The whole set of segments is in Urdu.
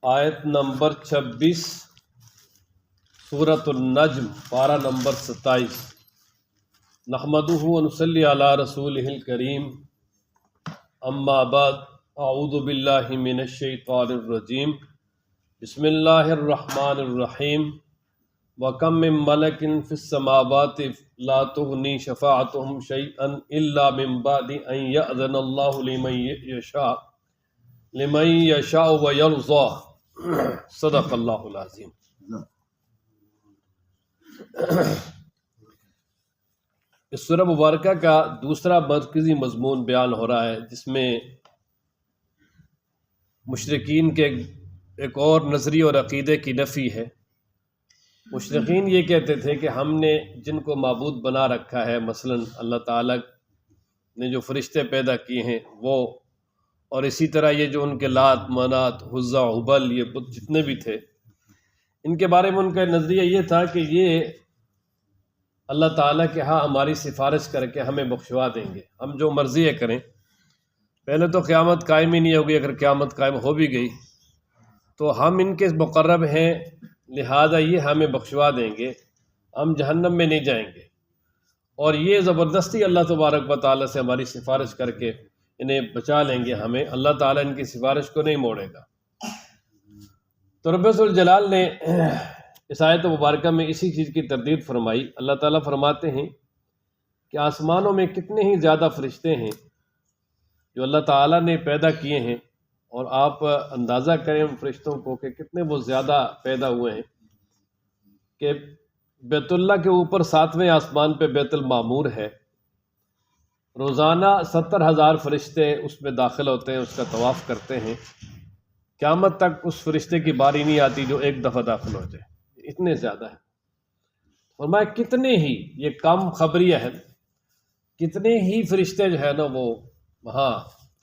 آیت نمبر 26 سورۃ النجم پارہ نمبر 27۔ نحمدہ ونصلی علی رسولہ الکریم، اما بعد، اعوذ باللہ من الشیطان الرجیم، بسم اللہ الرحمن الرحیم۔ وَكَم مِّن مَّلَكٍ فِي السَّمَاوَاتِ لَا تُغْنِي شَفَاعَتُهُمْ شَيْئًا إِلَّا مِن بَعْدِ أَن يَأْذَنَ اللَّهُ لِمَن يَشَاءُ وَيَرْضَىٰ۔ صدق اللہ العظیم۔ اس سورہ مبارکہ کا دوسرا مرکزی مضمون بیان ہو رہا ہے، جس میں مشرکین کے ایک اور نظریے اور عقیدے کی نفی ہے۔ مشرکین یہ کہتے تھے کہ ہم نے جن کو معبود بنا رکھا ہے، مثلا اللہ تعالیٰ نے جو فرشتے پیدا کیے ہیں وہ، اور اسی طرح یہ جو ان کے لات، منات، عزا، ہبل، یہ بت جتنے بھی تھے، ان کے بارے میں ان کا نظریہ یہ تھا کہ یہ اللہ تعالیٰ کے ہاں ہماری سفارش کر کے ہمیں بخشوا دیں گے، ہم جو مرضی کریں۔ پہلے تو قیامت قائم ہی نہیں ہوگی، اگر قیامت قائم ہو بھی گئی تو ہم ان کے مقرب ہیں، لہذا یہ ہمیں بخشوا دیں گے، ہم جہنم میں نہیں جائیں گے، اور یہ زبردستی اللہ تبارک و تعالیٰ سے ہماری سفارش کر کے انہیں بچا لیں گے، ہمیں اللہ تعالیٰ ان کی سفارش کو نہیں موڑے گا۔ تو رب ذوالجلال نے اس آیت مبارکہ میں اسی چیز کی تردید فرمائی۔ اللہ تعالیٰ فرماتے ہیں کہ آسمانوں میں کتنے ہی زیادہ فرشتے ہیں جو اللہ تعالیٰ نے پیدا کیے ہیں، اور آپ اندازہ کریں ان فرشتوں کو کہ کتنے وہ زیادہ پیدا ہوئے ہیں، کہ بیت اللہ کے اوپر 7ویں آسمان پہ بیت المعمور ہے، روزانہ 70,000 فرشتے اس میں داخل ہوتے ہیں، اس کا طواف کرتے ہیں، قیامت تک اس فرشتے کی باری نہیں آتی جو ایک دفعہ داخل ہو جائے، اتنے زیادہ ہے۔ فرمایا کتنے ہی، یہ کم خبریہ ہے، کتنے ہی فرشتے جو ہے نا وہ وہاں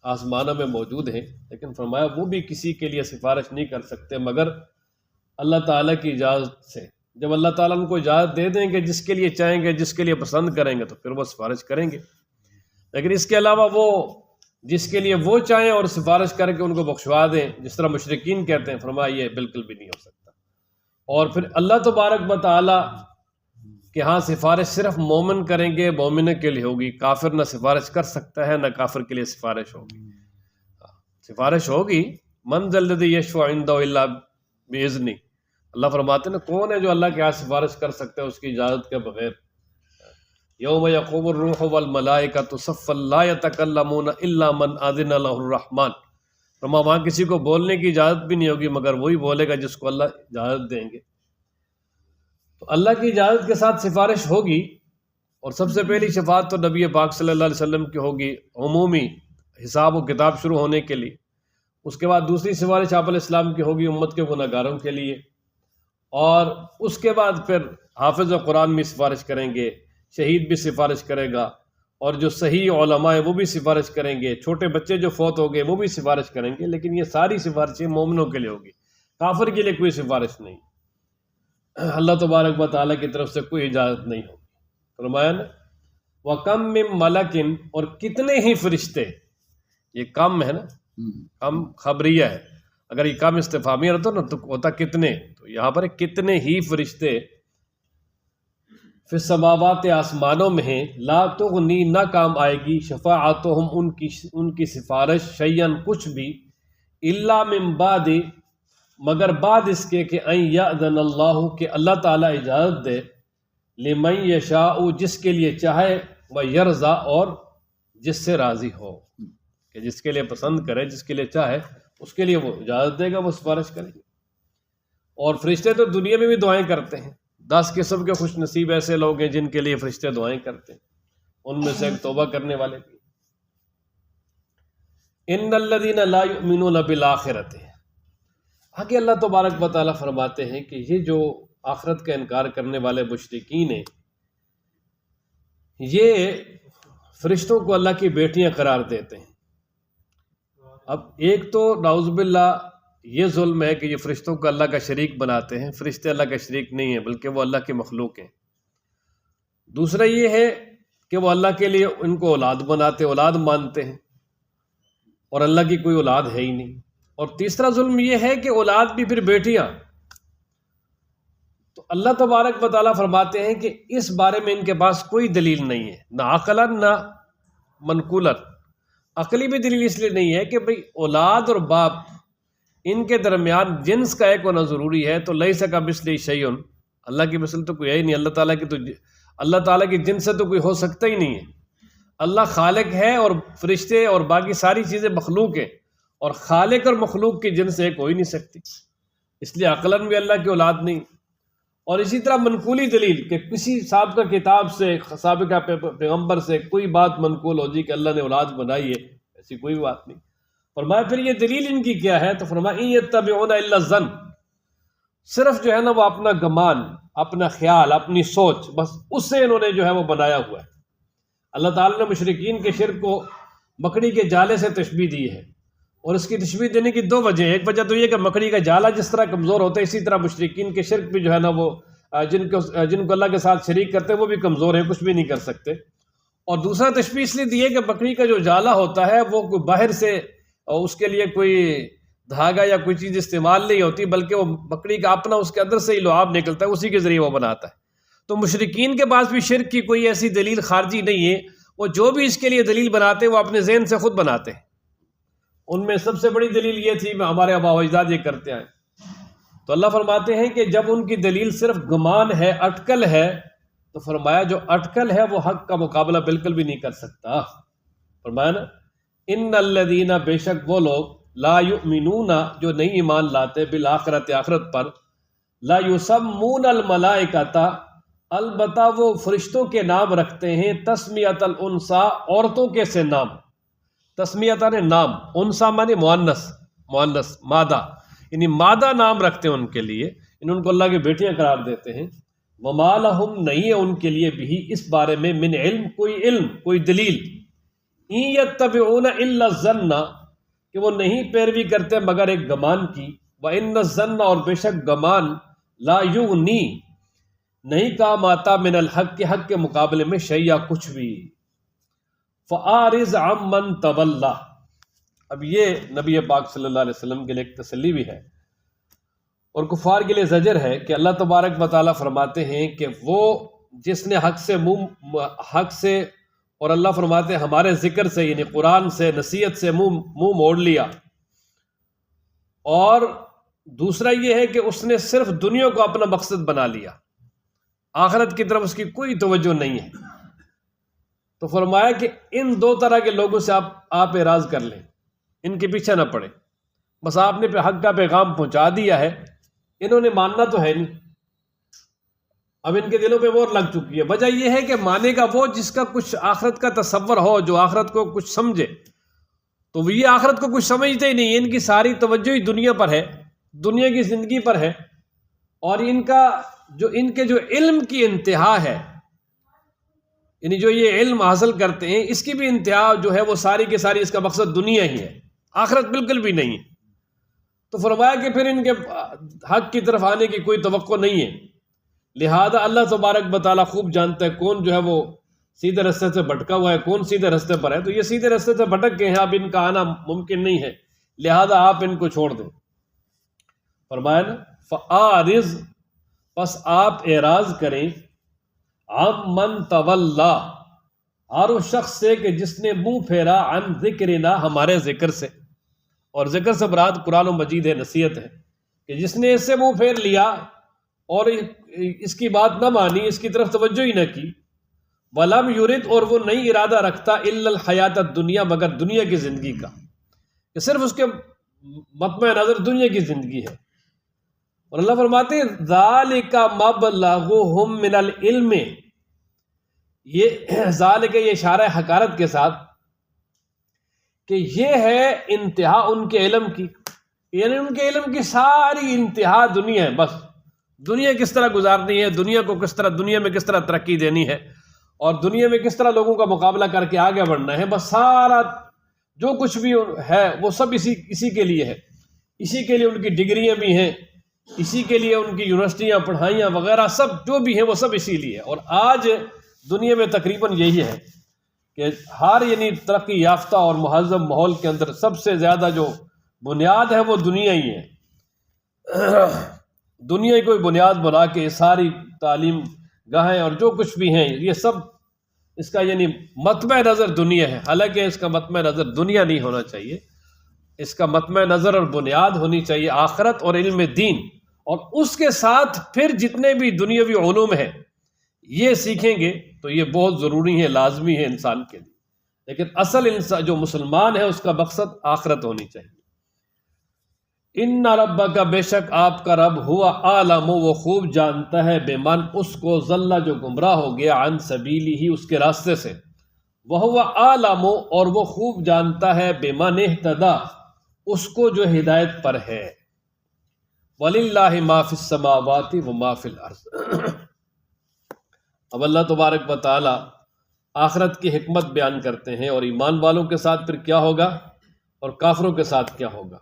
آسمانوں میں موجود ہیں، لیکن فرمایا وہ بھی کسی کے لیے سفارش نہیں کر سکتے مگر اللہ تعالیٰ کی اجازت سے۔ جب اللہ تعالیٰ ان کو اجازت دے دیں گے، جس کے لیے چاہیں گے، جس کے لیے پسند کریں گے، تو پھر وہ سفارش کریں گے، لیکن اس کے علاوہ وہ جس کے لیے وہ چاہیں اور سفارش کر کے ان کو بخشوا دیں، جس طرح مشرکین کہتے ہیں، فرمایا یہ بالکل بھی نہیں ہو سکتا۔ اور پھر اللہ تبارک و تعالیٰ کہ ہاں سفارش صرف مومن کریں گے، مومن کے لیے ہوگی، کافر نہ سفارش کر سکتا ہے، نہ کافر کے لیے سفارش ہوگی۔ سفارش ہوگی، من ذا الذی یشفع عندہ الا باذنہ، اللہ فرماتے ہیں کون ہے جو اللہ کے ہاں سفارش کر سکتا ہے اس کی اجازت کے بغیر۔ یوم یقوم الروح والملائکۃ صفا لا یتکلمون الا من اذن له الرحمن، فرمایا وہاں کسی کو بولنے کی اجازت بھی نہیں ہوگی مگر وہی بولے گا جس کو اللہ اجازت دیں گے۔ تو اللہ کی اجازت کے ساتھ سفارش ہوگی، اور سب سے پہلی شفاعت تو نبی پاک صلی اللہ علیہ وسلم کی ہوگی، عمومی حساب و کتاب شروع ہونے کے لیے۔ اس کے بعد دوسری سفارش آپ علیہ السلام کی ہوگی امت کے گناہ گاروں کے لیے، اور اس کے بعد پھر حافظ قرآن بھی سفارش کریں گے، شہید بھی سفارش کرے گا، اور جو صحیح علماء ہیں وہ بھی سفارش کریں گے، چھوٹے بچے جو فوت ہو گئے وہ بھی سفارش کریں گے، لیکن یہ ساری سفارشیں مومنوں کے لیے ہوگی، کافر کے لیے کوئی سفارش نہیں، اللہ تبارک و تعالیٰ کی طرف سے کوئی اجازت نہیں ہوگی۔ فرمایا نا وَكَم مِّن مَلَكٍ، اور کتنے ہی فرشتے، یہ کم ہے نا، کم خبریہ ہے، اگر یہ کم استفہامیہ رہتا نا تو ہوتا کتنے، تو یہاں پر کتنے ہی فرشتے فی السماوات، آسمانوں میں ہیں، لا تغنی، نہ کام آئے گی، شفاعتہم، ان کی سفارش، شیئن، کچھ بھی، الا من بعد، مگر بعد اس کے کہ ان یأذن اللہ، کہ اللہ تعالیٰ اجازت دے، لمن یشاء، جس کے لیے چاہے، ویرضیٰ، اور جس سے راضی ہو، کہ جس کے لیے پسند کرے، جس کے لیے چاہے اس کے لیے وہ اجازت دے گا، وہ سفارش کرے گا۔ اور فرشتے تو دنیا میں بھی دعائیں کرتے ہیں، 10 قسم کے خوش نصیب ایسے لوگ ہیں جن کے لیے فرشتے دعائیں کرتے ہیں، ان میں سے ایک توبہ کرنے والے بھی۔ ان الذین لا یؤمنون بالآخرۃ، آگے اللہ تبارک و تعالیٰ فرماتے ہیں کہ یہ جو آخرت کا انکار کرنے والے مشرکین ہیں، یہ فرشتوں کو اللہ کی بیٹیاں قرار دیتے ہیں۔ اب ایک تو نعوذ باللہ یہ ظلم ہے کہ یہ فرشتوں کو اللہ کا شریک بناتے ہیں، فرشتے اللہ کا شریک نہیں ہیں بلکہ وہ اللہ کی مخلوق ہیں۔ دوسرا یہ ہے کہ وہ اللہ کے لیے ان کو اولاد بناتے، اولاد مانتے ہیں، اور اللہ کی کوئی اولاد ہے ہی نہیں۔ اور تیسرا ظلم یہ ہے کہ اولاد بھی پھر بیٹیاں. تو اللہ تبارک و تعالیٰ فرماتے ہیں کہ اس بارے میں ان کے پاس کوئی دلیل نہیں ہے، نہ عقلاً نہ منقولاً. عقلی بھی دلیل اس لیے نہیں ہے کہ بھئی اولاد اور باپ ان کے درمیان جنس کا ایک ہونا ضروری ہے. تو لیس کمثلہ شیء، اللہ کی مثل تو کوئی ہے ہی نہیں. اللہ تعالیٰ کی جنس سے تو کوئی ہو سکتا ہی نہیں ہے. اللہ خالق ہے اور فرشتے اور باقی ساری چیزیں مخلوق ہیں، اور خالق اور مخلوق کی جنس ایک ہو ہی نہیں سکتی. اس لیے عقلاً بھی اللہ کی اولاد نہیں. اور اسی طرح منقولی دلیل کہ کسی سابقہ کتاب سے، سابقہ پیغمبر سے کوئی بات منقول ہو جی کہ اللہ نے اولاد بنائی ہے، ایسی کوئی بات نہیں. فرمایا پھر یہ دلیل ان کی کیا ہے؟ تو فرمایا ان یتبعون الا الظن، صرف جو ہے نا وہ اپنا گمان، اپنا خیال، اپنی سوچ، بس اس سے انہوں نے جو ہے وہ بنایا ہوا ہے. اللہ تعالیٰ نے مشرکین کے شرک کو مکڑی کے جالے سے تشبیہ دی ہے، اور اس کی تشبیہ دینے کی دو وجہ ہیں. ایک وجہ تو یہ کہ مکڑی کا جالا جس طرح کمزور ہوتا ہے، اسی طرح مشرکین کے شرک بھی جو ہے نا وہ جن کو اللہ کے ساتھ شریک کرتے ہیں وہ بھی کمزور ہیں، کچھ بھی نہیں کر سکتے. اور دوسرا تشبیہ اس لیے دی ہے کہ مکڑی کا جو جالا ہوتا ہے وہ کوئی باہر سے اس کے لیے کوئی دھاگا یا کوئی چیز استعمال نہیں ہوتی، بلکہ وہ مکڑی کا اپنا اس کے اندر سے ہی لعاب نکلتا ہے، اسی کے ذریعے وہ بناتا ہے. تو مشرکین کے پاس بھی شرک کی کوئی ایسی دلیل خارجی نہیں ہے. وہ جو بھی اس کے لیے دلیل بناتے ہیں وہ اپنے ذہن سے خود بناتے ہیں. ان میں سب سے بڑی دلیل یہ تھی، ہمارے آبا و اجداد یہ کرتے ہیں. تو اللہ فرماتے ہیں کہ جب ان کی دلیل صرف گمان ہے، اٹکل ہے، تو فرمایا جو اٹکل ہے وہ حق کا مقابلہ بالکل بھی نہیں کر سکتا. فرمایا نا ان الذین، بے شک وہ لوگ، لا یؤمنون، جو نہیں ایمان لاتے، بالآخرت، آخرت پر، لا یسمون الملائکۃ، البتہ وہ فرشتوں کے نام رکھتے ہیں، تسمیۃ الانثیٰ، عورتوں کے سے نام. تسمیۃ نے نام، انثیٰ مانے مؤنث مادہ، یعنی مادہ نام رکھتے ہیں ان کے لیے، ان کو اللہ کی بیٹیاں قرار دیتے ہیں. وما لہم، نہیں ہے ان کے لیے بھی اس بارے میں، من علم، کوئی دلیل. ان یتبعون الا الظن، کہ وہ نہیں پیروی کرتے مگر ایک گمان کی. وان الظن، اور بے شک گمان، لا یغنی، نہیں کام آتا، من الحق، کے حق کے مقابلے میں، شیئا، کچھ بھی. فَأَعْرِضْ عَمَّنْ تَوَلَّىٰ، اب یہ نبی پاک صلی اللہ علیہ وسلم کے لیے ایک تسلی بھی ہے اور کفار کے لیے زجر ہے کہ اللہ تبارک و تعالیٰ فرماتے ہیں کہ وہ جس نے حق سے اور اللہ فرماتے ہیں ہمارے ذکر سے، یعنی قرآن سے، نصیحت سے منہ موڑ لیا. اور دوسرا یہ ہے کہ اس نے صرف دنیا کو اپنا مقصد بنا لیا، آخرت کی طرف اس کی کوئی توجہ نہیں ہے. تو فرمایا کہ ان دو طرح کے لوگوں سے آپ اعراض کر لیں، ان کے پیچھے نہ پڑے. بس آپ نے حق کا پیغام پہنچا دیا ہے، انہوں نے ماننا تو ہے نہیں، اب ان کے دلوں پہ مہر لگ چکی ہے. وجہ یہ ہے کہ مانے گا وہ جس کا کچھ آخرت کا تصور ہو، جو آخرت کو کچھ سمجھے. تو وہ یہ آخرت کو کچھ سمجھتے ہی نہیں، ان کی ساری توجہ ہی دنیا پر ہے، دنیا کی زندگی پر ہے. اور ان کے جو علم کی انتہا ہے، یعنی جو یہ علم حاصل کرتے ہیں، اس کی بھی انتہا جو ہے وہ ساری کی ساری اس کا مقصد دنیا ہی ہے، آخرت بالکل بھی نہیں ہے. تو فرمایا کہ پھر ان کے حق کی طرف آنے کی کوئی توقع نہیں ہے. لہذا اللہ تبارک و تعالیٰ خوب جانتا ہے کون جو ہے وہ سیدھے رستے سے بھٹکا ہوا ہے، کون سیدھے رستے پر ہے. تو یہ سیدھے رستے سے بھٹک گئے ہیں، اب ان کا آنا ممکن نہیں ہے، لہذا آپ ان کو چھوڑ دیں. فرمایا نا فَآرِضْ، پس آپ اعراض کریں، عَمَّن تَوَلَّىٰ، ہر اس شخص سے کہ جس نے منہ پھیرا، عن ذکرنا، ہمارے ذکر سے. اور ذکر سے مراد قرآن و مجید ہے، نصیحت ہے، کہ جس نے اس سے منہ پھیر لیا اور اس کی بات نہ مانی، اس کی طرف توجہ ہی نہ کی. وَلَمْ يُرِدْ، اور وہ نہیں ارادہ رکھتا، إِلَّا الْحَيَاةَ الدُّنْيَا، مگر دنیا کی زندگی کا، کہ صرف اس کے مطمع نظر دنیا کی زندگی ہے. اور اللہ فرماتے ہیں ذَلِكَ مَبْلَغُهُم مِّنَ الْعِلْمِ، یہ ذالک، یہ اشارہ حقارت کے ساتھ کہ یہ ہے انتہا ان کے علم کی، یعنی ان کے علم کی ساری انتہا دنیا ہے. بس دنیا کس طرح گزارنی ہے، دنیا کو کس طرح، دنیا میں کس طرح ترقی دینی ہے، اور دنیا میں کس طرح لوگوں کا مقابلہ کر کے آگے بڑھنا ہے. بس سارا جو کچھ بھی ہے وہ سب اسی کے لیے ہے. اسی کے لیے ان کی ڈگریاں بھی ہیں، اسی کے لیے ان کی یونیورسٹیاں، پڑھائیاں وغیرہ سب جو بھی ہیں وہ سب اسی لیے. اور آج دنیا میں تقریباً یہی ہے کہ ہر یعنی ترقی یافتہ اور مہذب ماحول کے اندر سب سے زیادہ جو بنیاد ہے وہ دنیا ہی ہے، دنیا ہی کوئی بنیاد بنا کے ساری تعلیم گاہیں اور جو کچھ بھی ہیں یہ سب اس کا یعنی مطمع نظر دنیا ہے، حالانکہ اس کا مطمع نظر دنیا نہیں ہونا چاہیے، اس کا مطمع نظر اور بنیاد ہونی چاہیے آخرت اور علم دین، اور اس کے ساتھ پھر جتنے بھی دنیاوی علوم ہیں یہ سیکھیں گے تو یہ بہت ضروری ہے، لازمی ہے انسان کے لیے، لیکن اصل انسان جو مسلمان ہے اس کا مقصد آخرت ہونی چاہیے۔ ان ربک، بے شک آپ کا رب، ہوا عالم، وہ خوب جانتا ہے، بمن، اس کو، ضل، جو گمراہ ہو گیا، عن سبیلہ، اس کے راستے سے، وہو عالم، اور وہ خوب جانتا ہے، بمن اہتدی، اس کو جو ہدایت پر ہے، وَلِلَّهِ مَا فِي السَّمَاوَاتِ وَمَا فِي الْأَرْضِ۔ اب اللہ تبارک و تعالی آخرت کی حکمت بیان کرتے ہیں، اور ایمان والوں کے ساتھ پھر کیا ہوگا اور کافروں کے ساتھ کیا ہوگا۔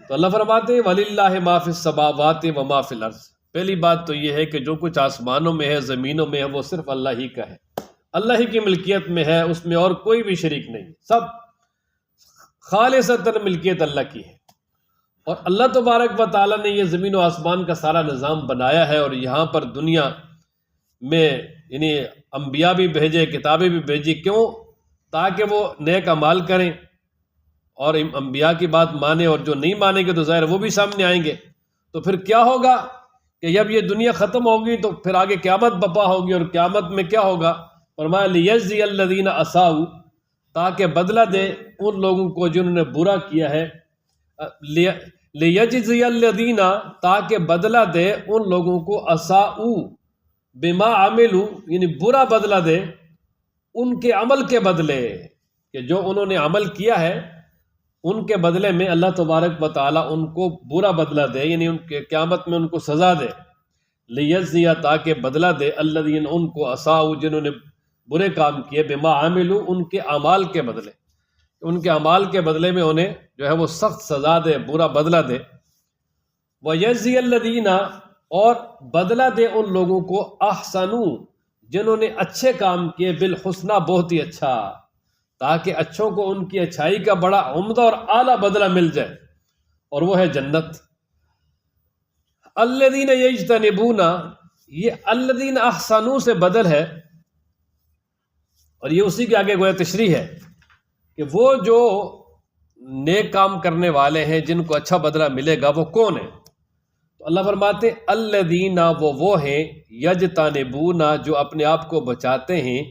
تو اللہ فرماتے ہیں وَلِلَّهِ مَا فِي السَّمَاوَاتِ وَمَا فِي الْأَرْضِ۔ پہلی بات تو یہ ہے کہ جو کچھ آسمانوں میں ہے، زمینوں میں ہے، وہ صرف اللہ ہی کا ہے، اللہ ہی کی ملکیت میں ہے، اس میں اور کوئی بھی شریک نہیں، سب خالصتاً ملکیت اللہ کی ہے۔ اور اللہ تبارک و تعالیٰ نے یہ زمین و آسمان کا سارا نظام بنایا ہے، اور یہاں پر دنیا میں یعنی انبیاء بھی بھیجے، کتابیں بھی بھیجی، کیوں؟ تاکہ وہ نیک اعمال کریں اور انبیاء کی بات مانیں، اور جو نہیں مانیں گے تو ظاہر وہ بھی سامنے آئیں گے۔ تو پھر کیا ہوگا کہ جب یہ دنیا ختم ہوگی تو پھر آگے قیامت برپا ہوگی، اور قیامت میں کیا ہوگا؟ فرمایا لیجزی الذین اساؤ، تاکہ بدلہ دے ان لوگوں کو جنہوں نے برا کیا ہے، لیجزی الذین، تاکہ بدلہ دے ان لوگوں کو، اساؤ بما عملوا، یعنی برا بدلہ دے ان کے عمل کے بدلے، کہ جو انہوں نے عمل کیا ہے ان کے بدلے میں اللہ تبارک و تعالیٰ ان کو برا بدلہ دے، یعنی ان کے قیامت میں ان کو سزا دے، لیجزی، تاکہ بدلہ دے، الذین، ان کو، اساؤ، جنہوں نے برے کام کیے، بما عملوا، ان کے اعمال کے بدلے، ان کے اعمال کے بدلے میں انہیں جو ہے وہ سخت سزا دے، برا بدلہ دے، وَيَجْزِيَ الَّذِينَ، اور بدلہ دے ان لوگوں کو، احسنوا، جنہوں نے اچھے کام کیے، بالحسنہ، بہت ہی اچھا، تاکہ اچھوں کو ان کی اچھائی کا بڑا عمدہ اور اعلیٰ بدلہ مل جائے، اور وہ ہے جنت۔ الذین یجتنبون، یہ الذین احسنوا سے بدل ہے، اور یہ اسی کے آگے گویا تشریح ہے کہ وہ جو نیک کام کرنے والے ہیں جن کو اچھا بدلہ ملے گا وہ کون ہے؟ تو اللہ فرماتے ہیں الذین، وہ ہیں، یجتنبون، جو اپنے آپ کو بچاتے ہیں،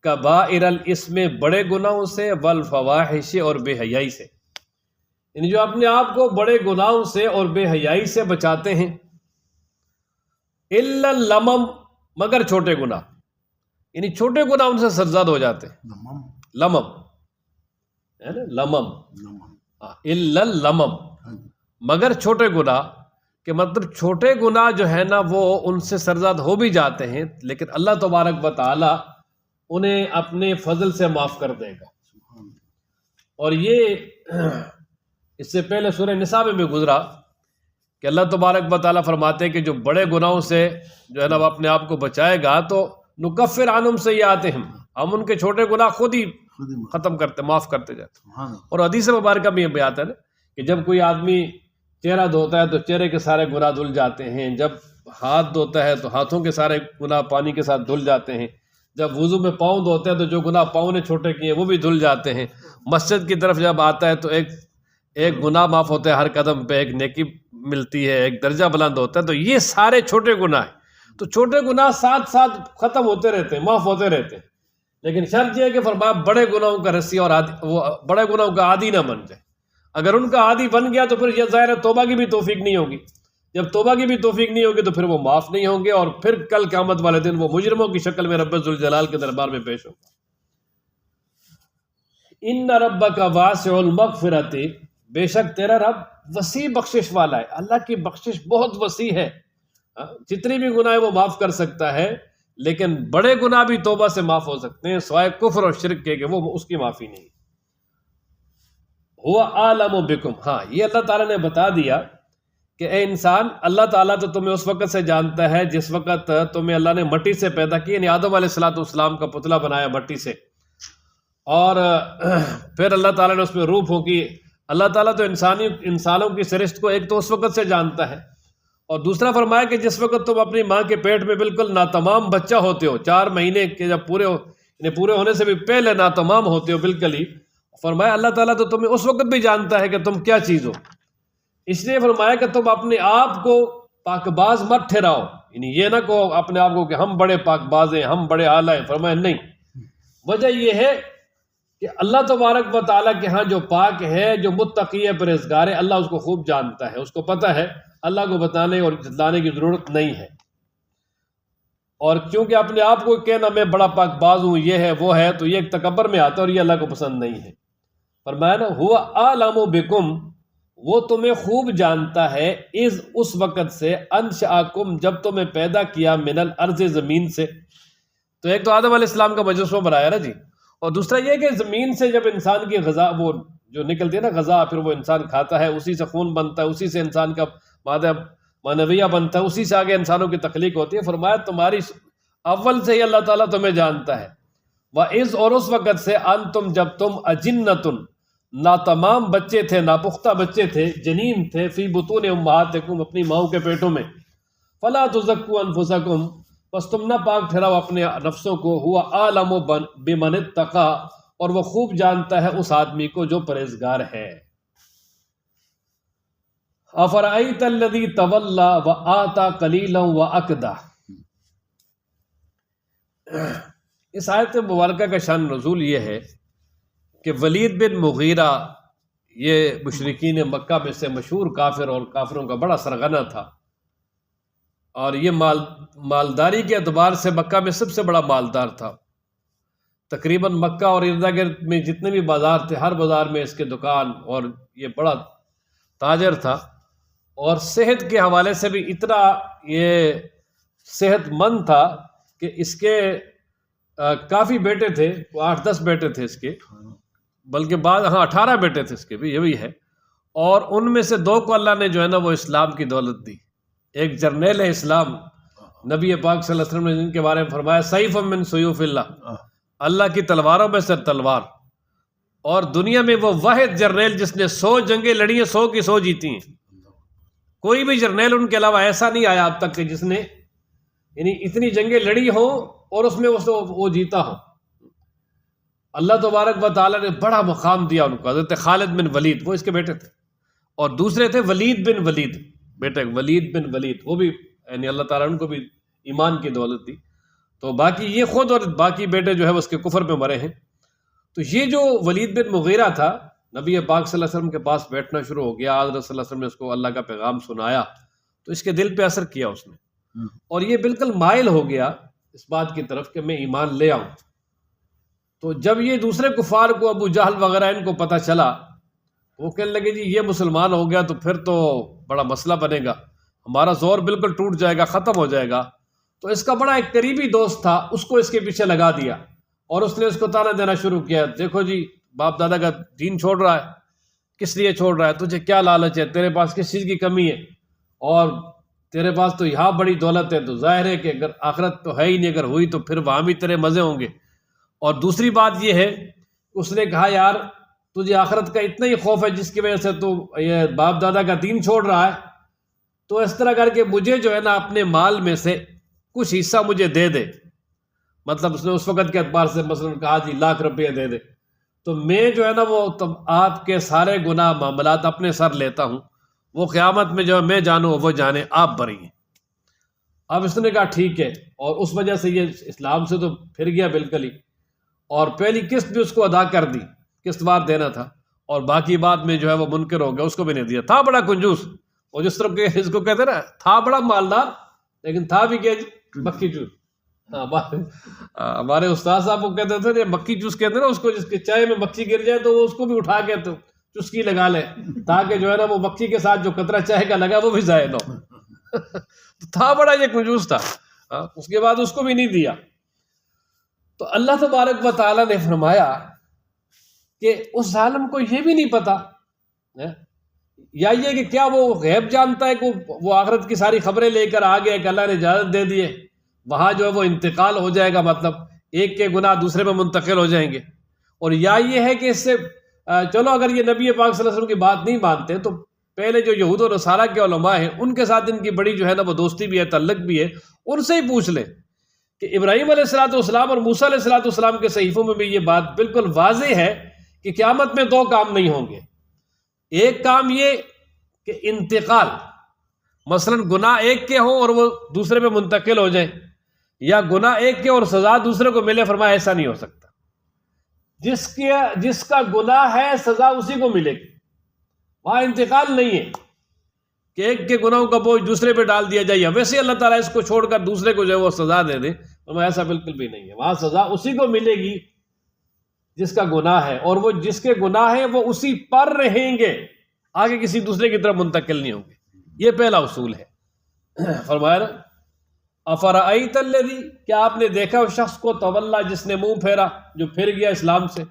کبائر الاسم، بڑے گناہوں سے، والفواحش، اور بے حیائی سے، یعنی جو اپنے آپ کو بڑے گناہوں سے اور بے حیائی سے بچاتے ہیں، الا اللمم، مگر چھوٹے گناہ، یعنی چھوٹے گناہ ان سے سرزاد ہو جاتے ہیں، لمم ہے نا، لمم، الا اللمم، مگر چھوٹے گناہ، کہ مطلب چھوٹے گناہ جو ہے نا وہ ان سے سرزاد ہو بھی جاتے ہیں، لیکن اللہ تبارک و تعالی انہیں اپنے فضل سے معاف کر دے گا۔ اور یہ اس سے پہلے سورہ نساء میں بھی گزرا کہ اللہ تبارک و تعالیٰ فرماتے ہیں کہ جو بڑے گناہوں سے جو ہے نا وہ اپنے آپ کو بچائے گا تو نکفر عنہم سیئاتہم، ہم ان کے چھوٹے گناہ خود ہی ختم کرتے، معاف کرتے جاتے۔ اور حدیث مبارکہ میں یہ بیان ہے نا کہ جب کوئی آدمی چہرہ دھوتا ہے تو چہرے کے سارے گناہ دھل جاتے ہیں، جب ہاتھ دھوتا ہے تو ہاتھوں کے سارے گناہ پانی کے ساتھ دھل جاتے ہیں، جب وضو میں پاؤں دھوتے ہیں تو جو گناہ پاؤں نے چھوٹے کیے وہ بھی دھل جاتے ہیں، مسجد کی طرف جب آتا ہے تو ایک گناہ معاف ہوتا ہے، ہر قدم پہ ایک نیکی ملتی ہے، ایک درجہ بلند ہوتا ہے۔ تو یہ سارے چھوٹے گناہ ہیں، تو چھوٹے گناہ ساتھ ساتھ ختم ہوتے رہتے ہیں، معاف ہوتے رہتے ہیں، لیکن شرط یہ ہے کہ فرمایا بڑے گناہوں کا رسی اور وہ بڑے گناہوں کا عادی نہ بن جائے۔ اگر ان کا عادی بن گیا تو پھر یہ ظاہر ہے توبہ کی بھی توفیق نہیں ہوگی، جب توبہ کی بھی توفیق نہیں ہوگی تو پھر وہ معاف نہیں ہوں گے، اور پھر کل قیامت والے دن وہ مجرموں کی شکل میں رب ذوالجلال کے دربار میں پیش ہوگا۔ ان ربک واسع المغفرۃ، بے شک تیرا رب وسیع بخشش والا ہے، اللہ کی بخشش بہت وسیع ہے، جتنی بھی گناہ وہ معاف کر سکتا ہے، لیکن بڑے گناہ بھی توبہ سے معاف ہو سکتے ہیں سوائے کفر اور شرک کے، کہ وہ اس کی معافی نہیں۔ ہوا عالم بکم، ہاں یہ اللہ تعالیٰ نے بتا دیا کہ اے انسان، اللہ تعالیٰ تو تمہیں اس وقت سے جانتا ہے جس وقت تمہیں اللہ نے مٹی سے پیدا کیا، یعنی آدم علیہ السلام کا پتلا بنایا مٹی سے، اور پھر اللہ تعالیٰ نے اس میں روح پھونکی، اللہ تعالیٰ تو انسانوں کی سرشت کو ایک تو اس وقت سے جانتا ہے، اور دوسرا فرمایا کہ جس وقت تم اپنی ماں کے پیٹ میں بالکل ناتمام بچہ ہوتے ہو، 4 مہینے کے جب پورے ہونے سے بھی پہلے ناتمام ہوتے ہو بالکل ہی، فرمایا اللہ تعالیٰ تو تمہیں اس وقت بھی جانتا ہے کہ تم کیا چیز ہو۔ اس لیے فرمایا کہ تم اپنے آپ کو پاک باز مت ٹھہراؤ، یعنی یہ نہ کہو اپنے آپ کو کہ ہم بڑے پاک باز ہیں، ہم بڑے اعلیٰ ہیں، فرمایا نہیں، وجہ یہ ہے کہ اللہ تبارک و تعالیٰ کے ہاں جو پاک ہے، جو متقی ہے، پرہیزگار ہے، اللہ اس کو خوب جانتا ہے، اس کو پتہ ہے، اللہ کو بتانے اور جتلانے کی ضرورت نہیں ہے۔ اور کیونکہ اپنے آپ کو کہنا میں بڑا پاک باز ہوں، یہ ہے وہ ہے، تو یہ ایک تکبر میں آتا ہے اور یہ اللہ کو پسند نہیں ہے۔ فرمایا نا ہوا اعلم بکم، وہ تمہیں خوب جانتا ہے، اس وقت سے انشأکم، جب تمہیں پیدا کیا، من الارض، زمین سے۔ تو ایک تو آدم علیہ السلام کا مجسمہ بنایا نا جی، اور دوسرا یہ کہ زمین سے جب انسان کی غذا وہ جو نکلتی ہے نا غذا، پھر وہ انسان کھاتا ہے، اسی سے خون بنتا ہے، اسی سے انسان کا مادہ معنویہ بنتا ہے، اسی سے آگے انسانوں کی تخلیق ہوتی ہے۔ فرمایا تمہاری اول سے ہی اللہ تعالیٰ تمہیں جانتا ہے۔ وَإِذْ، اور اس وقت سے، انتم، جب تم، اجنتن، ناتمام بچے تھے، ناپختہ بچے تھے، جنین تھے، فی بطون امہاتکم، اپنی ماؤں کے پیٹوں میں، فلا تزکوا انفسکم، بس تم نہ پاک ٹھہراؤ اپنے نفسوں کو، ہوا اعلم بمن اتقی، اور وہ خوب جانتا ہے اس آدمی کو جو پرہیزگار ہے۔ افرأیت الذی تولی وآتی قلیلا واکدی، اس آیت مبارکہ کا شان نزول یہ ہے کہ ولید بن مغیرہ، یہ مشرکین مکہ میں سے مشہور کافر اور کافروں کا بڑا سرغنہ تھا، اور یہ مالداری کے اعتبار سے مکہ میں سب سے بڑا مالدار تھا۔ تقریباً مکہ اور ارد گرد میں جتنے بھی بازار تھے، ہر بازار میں اس کے دکان، اور یہ بڑا تاجر تھا، اور صحت کے حوالے سے بھی اتنا یہ صحت مند تھا کہ اس کے کافی بیٹے تھے، 8-10 بیٹے تھے اس کے، بلکہ بعض 18 بیٹے تھے اس کے بھی، یہ بھی ہے، اور ان میں سے 2 کو اللہ نے جو ہے نا وہ اسلام کی دولت دی۔ ایک جرنیل ہے اسلام، نبی پاک صلی اللہ علیہ وسلم نے جن کے بارے میں فرمایا سیف من سیوف اللہ، اللہ کی تلواروں میں سے تلوار، اور دنیا میں وہ واحد جرنیل جس نے 100 جنگیں لڑی ہیں، 100 کی 100 جیتی ہیں۔ کوئی بھی جرنیل ان کے علاوہ ایسا نہیں آیا اب تک کہ جس نے یعنی اتنی جنگیں لڑی ہوں اور اس میں وہ جیتا ہو۔ اللہ تبارک و تعالیٰ نے بڑا مقام دیا ان کو۔ حضرت خالد بن ولید وہ اس کے بیٹے تھے، اور دوسرے تھے ولید بن ولید، بیٹے ولید بن ولید، وہ بھی یعنی اللہ تعالیٰ نے ان کو بھی ایمان کی دولت دی۔ تو باقی یہ خود اور باقی بیٹے جو ہے وہ اس کے کفر میں مرے ہیں۔ تو یہ جو ولید بن مغیرہ تھا، نبی پاک صلی اللہ علیہ وسلم کے پاس بیٹھنا شروع ہو گیا، حضرت صلی اللہ علیہ وسلم نے اس کو اللہ کا پیغام سنایا تو اس کے دل پہ اثر کیا اس نے، اور یہ بالکل مائل ہو گیا اس بات کی طرف کہ میں ایمان لے آؤں۔ تو جب یہ دوسرے کفار کو، ابو جہل وغیرہ، ان کو پتہ چلا، وہ کہنے لگے جی یہ مسلمان ہو گیا تو پھر تو بڑا مسئلہ بنے گا، ہمارا زور بالکل ٹوٹ جائے گا، ختم ہو جائے گا۔ تو اس کا بڑا ایک قریبی دوست تھا، اس کو اس کے پیچھے لگا دیا، اور اس نے اس کو طعنہ دینا شروع کیا، دیکھو جی باپ دادا کا دین چھوڑ رہا ہے، کس لیے چھوڑ رہا ہے، تجھے کیا لالچ ہے، تیرے پاس کس چیز کی کمی ہے، اور تیرے پاس تو یہاں بڑی دولت ہے، تو ظاہر ہے کہ اگر آخرت تو ہے ہی نہیں، اگر ہوئی تو پھر وہاں بھی تیرے مزے ہوں گے۔ اور دوسری بات یہ ہے، اس نے کہا یار تجھے آخرت کا اتنا ہی خوف ہے جس کی وجہ سے تو یہ باپ دادا کا دین چھوڑ رہا ہے، تو اس طرح کر کے مجھے جو ہے نا اپنے مال میں سے کچھ حصہ مجھے دے دے۔ مطلب اس نے اس وقت کے اعتبار سے مثلا کہا جی 1,00,000 روپے دے دے، تو میں جو ہے نا وہ آپ کے سارے گناہ معاملات اپنے سر لیتا ہوں، وہ قیامت میں جو میں جانوں وہ جانے، آپ بری ہیں۔ اب اس نے کہا ٹھیک ہے، اور اس وجہ سے یہ اسلام سے تو پھر گیا بالکل ہی، اور پہلی قسط بھی اس کو ادا کر دی، قسط وار دینا تھا، اور باقی بات میں جو ہے وہ منکر ہو گیا، اس کو بھی نہیں دیا۔ تھا بڑا کنجوس، اور جس طرح کے اس کو کہتے ہیں نا، تھا بڑا مالدار لیکن تھا بھی کیا مکھی جوس۔ ہمارے استاد صاحب کو کہتے تھے مکھی جوس کہتے ہیں نا اس کو، جس کے چائے میں مکھی گر جائے تو وہ اس کو بھی اٹھا کے تو چسکی لگا لے، تاکہ جو ہے نا وہ مکھی کے ساتھ جو قطرہ چائے کا لگا وہ بھی ضائع نہ ہو۔ تھا بڑا یہ کنجوس تھا، اس کے بعد اس کو بھی نہیں دیا۔ تو اللہ تبارک و تعالیٰ نے فرمایا کہ اس ظالم کو یہ بھی نہیں پتا، یا یہ کہ کیا وہ غیب جانتا ہے کہ وہ آخرت کی ساری خبریں لے کر آ گیا کہ اللہ نے اجازت دے دیے، وہاں جو ہے وہ انتقال ہو جائے گا، مطلب ایک کے گناہ دوسرے میں منتقل ہو جائیں گے، اور یا یہ ہے کہ اس سے چلو اگر یہ نبی پاک صلی اللہ علیہ وسلم کی بات نہیں مانتے تو پہلے جو یہود و نصارہ کے علماء ہیں ان کے ساتھ ان کی بڑی جو ہے نا وہ دوستی بھی ہے، تعلق بھی ہے، ان سے ہی پوچھ لیں کہ ابراہیم علیہ السلام اور موسیٰ علیہ السلام کے صحیفوں میں بھی یہ بات بالکل واضح ہے کہ قیامت میں دو کام نہیں ہوں گے۔ ایک کام یہ کہ انتقال، مثلا گناہ ایک کے ہوں اور وہ دوسرے پہ منتقل ہو جائیں، یا گناہ ایک کے اور سزا دوسرے کو ملے، فرمایا ایسا نہیں ہو سکتا۔ جس کا گناہ ہے سزا اسی کو ملے گی، وہاں انتقال نہیں ہے کہ ایک کے گناہوں کا بوجھ دوسرے پہ ڈال دیا جائے، یا ویسے اللہ تعالیٰ اس کو چھوڑ کر دوسرے کو جو ہے وہ سزا دے دے، فرمایا ایسا بالکل بھی نہیں ہے۔ وہاں سزا اسی کو ملے گی جس کا گناہ ہے، اور وہ جس کے گناہ ہیں وہ اسی پر رہیں گے، آگے کسی دوسرے کی طرف منتقل نہیں ہوں گے۔ یہ پہلا اصول ہے۔ فرمایا افرأیت الذی، کیا آپ نے دیکھا اس شخص کو تولا جس نے منہ پھیرا، جو پھر گیا اسلام سے،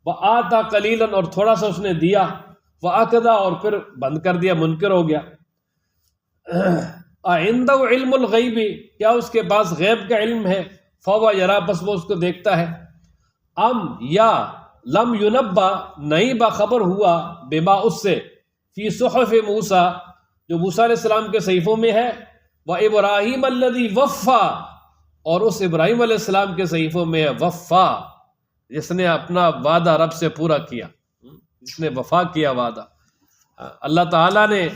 وآتا قلیلا اور تھوڑا سا اس نے دیا، وأکدا اور پھر بند کر دیا، منکر ہو گیا۔ عنده علم الغیب، کیا اس کے پاس غیب کا علم ہے، فهو یرا، پس وہ اس کو دیکھتا ہے، ام یا لم ینبا، نہیں باخبر ہوا، بما اس سے، فی صحف موسیٰ، جو موسیٰ علیہ السلام کے صحیفوں میں ہے، وابراہیم الذی وفا، اور اس ابراہیم علیہ السلام کے صحیفوں میں ہے وفا، جس نے اپنا وعدہ رب سے پورا کیا، جس نے وفا کیا وعدہ۔ اللہ تعالیٰ نے،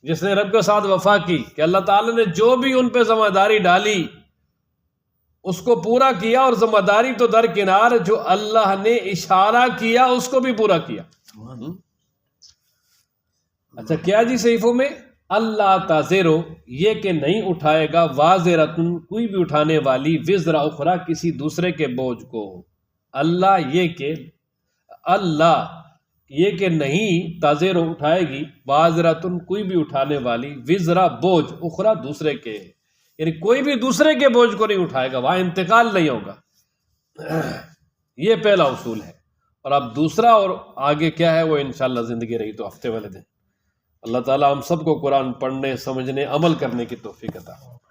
جس نے رب کے ساتھ وفا کی، کہ اللہ تعالیٰ نے جو بھی ان پہ ذمہ داری ڈالی اس کو پورا کیا، اور ذمہ داری تو درکنار، جو اللہ نے اشارہ کیا اس کو بھی پورا کیا۔ اچھا کیا جی صحیفوں میں؟ اللہ تازیرو، یہ کہ نہیں اٹھائے گا، وازرتن، کوئی بھی اٹھانے والی، وزر اخرى، کسی دوسرے کے بوجھ کو۔ اللہ یہ کہ نہیں تازیرو اٹھائے گی، وازرتن، کوئی بھی اٹھانے والی، وزرا بوجھ، اخرى دوسرے کے، یعنی کوئی بھی دوسرے کے بوجھ کو نہیں اٹھائے گا، وہاں انتقال نہیں ہوگا۔ یہ پہلا اصول ہے۔ اور اب دوسرا اور آگے کیا ہے وہ انشاءاللہ زندگی رہی تو ہفتے والے دن۔ اللہ تعالیٰ ہم سب کو قرآن پڑھنے، سمجھنے، عمل کرنے کی توفیق عطا فرمائے۔